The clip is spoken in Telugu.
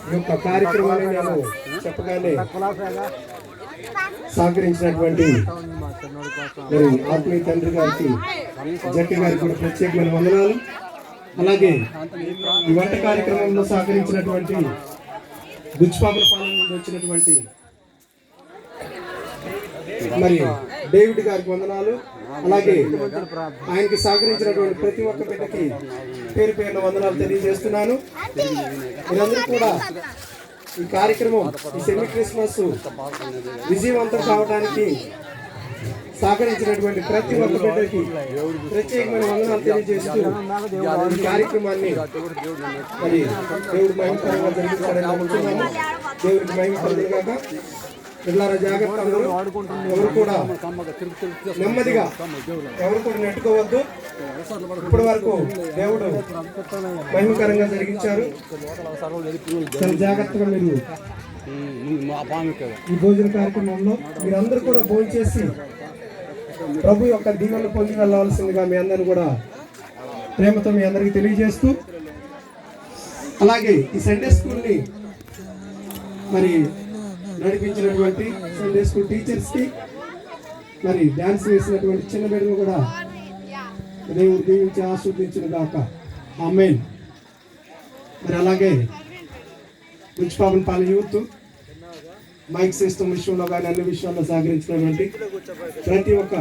ఈ యొక్క కార్యక్రమాన్ని నేను చెప్పగానే సహకరించినటువంటి మరి ఆత్మీయ తండ్రి గారికి జట్టి గారికి కూడా ప్రత్యేకమైన వందనాలు. అలాగే ఈ వంట కార్యక్రమంలో సహకరించినటువంటి గుచ్చిపాపలపాలెం నుండి వచ్చినటువంటి మరి డేవిడ్ గారికి వందనాలు. అలాగే ఆయనకి సహకరించినటువంటి ప్రతి ఒక్క బిడ్డకి పేరు పేరున వందనాలు తెలియజేస్తున్నాను. మీరందరూ కూడా ఈ కార్యక్రమం, ఈ సెమీ క్రిస్మస్ విజయవంతం కావడానికి సహకరించినటువంటి ప్రతి ఒక్క బిడ్డకి ప్రత్యేకమైన వందనాలు తెలియజేస్తూ ఈ కార్యక్రమాన్ని మరి దేవుడు మహిమకరంగా జరిగించాలని నమ్ముతున్నాము. దేవుడికి మహిమ కలుగుగాక. పిల్లల జాగ్రత్త, ఎవరు కూడా నెమ్మదిగా ఎవరు కూడా నెట్టుకోవద్దు. ఇప్పటి వరకు దేవుడు మహిమకరంగా జరిగించారు. చాలా జాగ్రత్తగా మీరు ఈ భోజన కార్యక్రమంలో మీరందరూ కూడా భోజనం చేసి ప్రభు యొక్క దీవెనలు పొంది వెళ్ళవలసిందిగా మీ అందరిని కూడా ప్రేమతో మీ అందరికీ తెలియజేస్తూ, అలాగే ఈ సండే స్కూల్ని మరి నడిపించినటువంటి సండే స్కూల్ టీచర్స్కి, మరి డ్యాన్స్ వేసినటువంటి చిన్న బిడ్డలు కూడా దేవుడు దీవించి ఆశీర్వదించిన గాక. ఆమేన్. మరి అలాగే మున్సిపాలిటీ యూత్ మైక్ సిస్టమ్ విషయంలో కానీ అన్ని విషయాల్లో సహకరించినటువంటి ప్రతి ఒక్క